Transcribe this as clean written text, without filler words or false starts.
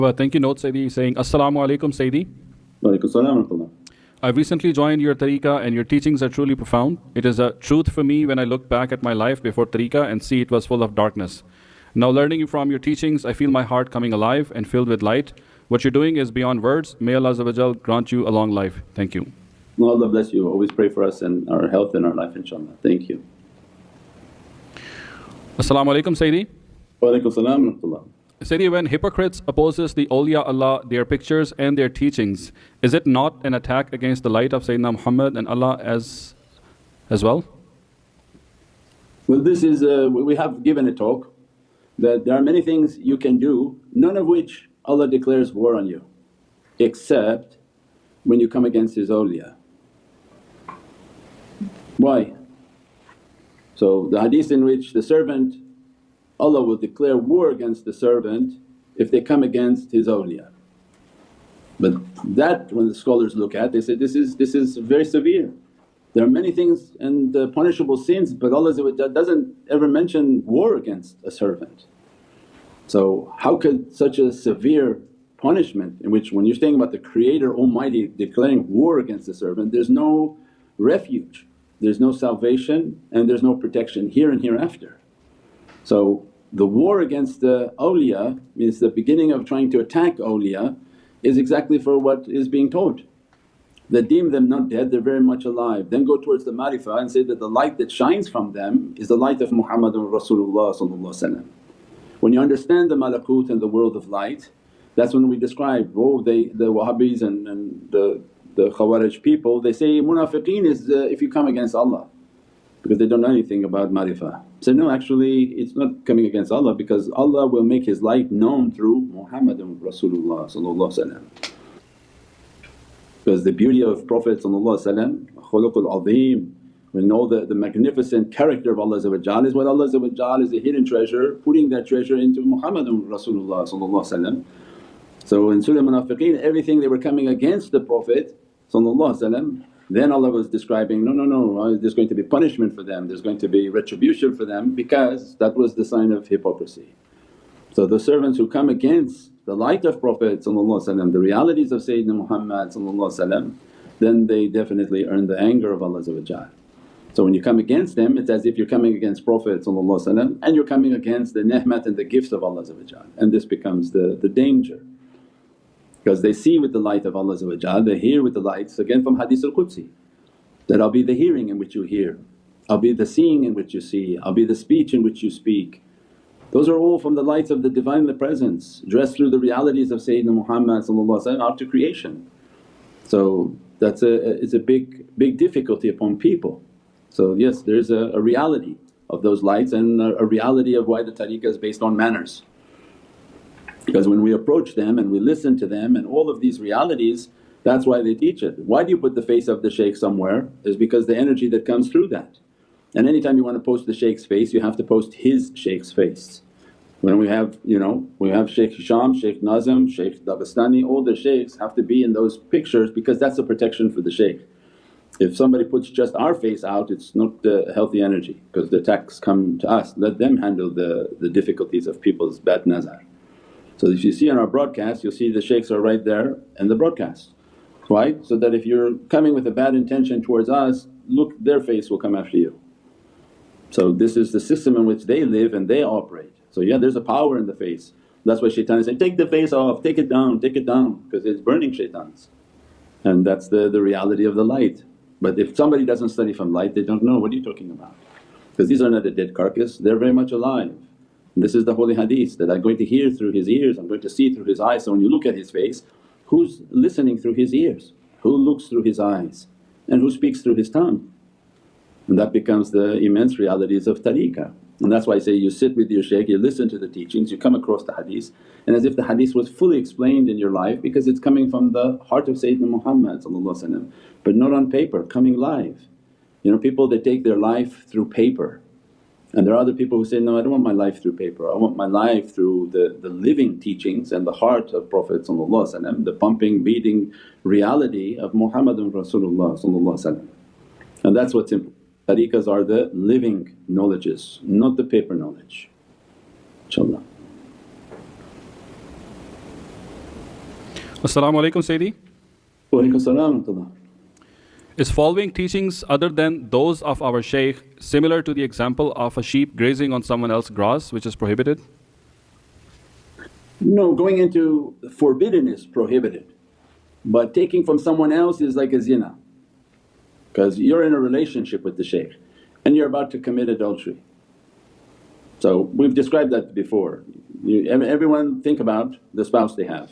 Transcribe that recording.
Well, thank you, Note Sayyidi, saying Assalamu alaikum, Sayyidi. Walaikum salam wa rahmatullah. I've recently joined your tariqah and your teachings are truly profound. It is a truth for me when I look back at my life before tariqah and see it was full of darkness. Now, learning from your teachings, I feel my heart coming alive and filled with light. What you're doing is beyond words. May Allah Azza wa Jal grant you a long life. Thank you. May Allah bless you. Always pray for us and our health and our life, inshaAllah. Thank you. Assalamu alaikum, Sayyidi. Walaikum salam wa rahmatullah. Sayyidi, when hypocrites opposes the awliya Allah, their pictures and their teachings, is it not an attack against the light of Sayyidina Muhammad and Allah as well? Well, this is, we have given a talk that there are many things you can do, none of which Allah declares war on you except when you come against His awliya. Why? So the hadith in which the servant, Allah will declare war against the servant if they come against His awliya. But that when the scholars look at, they say this is very severe. There are many things and punishable sins, but Allah doesn't ever mention war against a servant. So how could such a severe punishment, in which when you're saying about the Creator Almighty declaring war against the servant, there's no refuge, there's no salvation and there's no protection here and hereafter. So the war against the awliya means the beginning of trying to attack awliya is exactly for what is being taught. That deem them not dead, they're very much alive. Then go towards the marifah and say that the light that shines from them is the light of Muhammadun Rasulullah. When you understand the malakut and the world of light, that's when we describe, the Wahhabis and the Khawarij people, they say munafiqeen is if you come against Allah, because they don't know anything about marifah. So no, actually it's not coming against Allah, because Allah will make His light known through Muhammadun Rasulullah. Because the beauty of Prophet khuluqul azim, we know the magnificent character of Allah is what Allah is a hidden treasure, putting that treasure into Muhammadun Rasulullah. So in Surah Munafiqeen, everything they were coming against the Prophet, then Allah was describing, no, there's going to be punishment for them, there's going to be retribution for them, because that was the sign of hypocrisy. So the servants who come against the light of Prophet, the realities of Sayyidina Muhammad, then they definitely earn the anger of Allah. So when you come against them, it's as if you're coming against Prophet and you're coming against the ni'mat and the gifts of Allah, and this becomes the danger. Because they see with the light of Allah, they hear with the lights, again from Hadith al-Qudsi, that I'll be the hearing in which you hear, I'll be the seeing in which you see, I'll be the speech in which you speak. Those are all from the lights of the Divinely Presence, dressed through the realities of Sayyidina Muhammad out to creation. So that's it's a big difficulty upon people. So yes, there's a reality of those lights and a reality of why the tariqah is based on manners. Because when we approach them and we listen to them and all of these realities, that's why they teach it. Why do you put the face of the shaykh somewhere? Is because the energy that comes through that. And anytime you want to post the shaykh's face, you have to post his shaykh's face. When we have Shaykh Hisham, Shaykh Nazim, Shaykh Dagestani, all the shaykhs have to be in those pictures, because that's a protection for the shaykh. If somebody puts just our face out, it's not the healthy energy, because the attacks come to us, let them handle the difficulties of people's bad nazar. So if you see on our broadcast, you'll see the shaykhs are right there in the broadcast. Why? So that if you're coming with a bad intention towards us, look, their face will come after you. So this is the system in which they live and they operate. So yeah, there's a power in the face. That's why shaitan is saying, take the face off, take it down, because it's burning shaitans. And that's the reality of the light. But if somebody doesn't study from light, they don't know, what are you talking about? Because these are not a dead carcass, they're very much alive. And this is the holy hadith, that I'm going to hear through his ears, I'm going to see through his eyes. So when you look at his face, who's listening through his ears? Who looks through his eyes? And who speaks through his tongue? And that becomes the immense realities of tariqah. And that's why I say you sit with your shaykh, you listen to the teachings, you come across the hadith, and as if the hadith was fully explained in your life, because it's coming from the heart of Sayyidina Muhammad, but not on paper, coming live. People they take their life through paper, and there are other people who say, no, I don't want my life through paper, I want my life through the living teachings and the heart of Prophet, the pumping, beating reality of Muhammadun Rasulullah. And that's what's important. Tariqahs are the living knowledges, not the paper knowledge, inshaAllah. Assalamu alaikum, Sayyidi. Wa alaikum salam wa rahmatullah. Is following teachings other than those of our Shaykh similar to the example of a sheep grazing on someone else's grass, which is prohibited? No, going into forbidden is prohibited, but taking from someone else is like a zina, because you're in a relationship with the shaykh and you're about to commit adultery. So we've described that before. Everyone think about the spouse they have.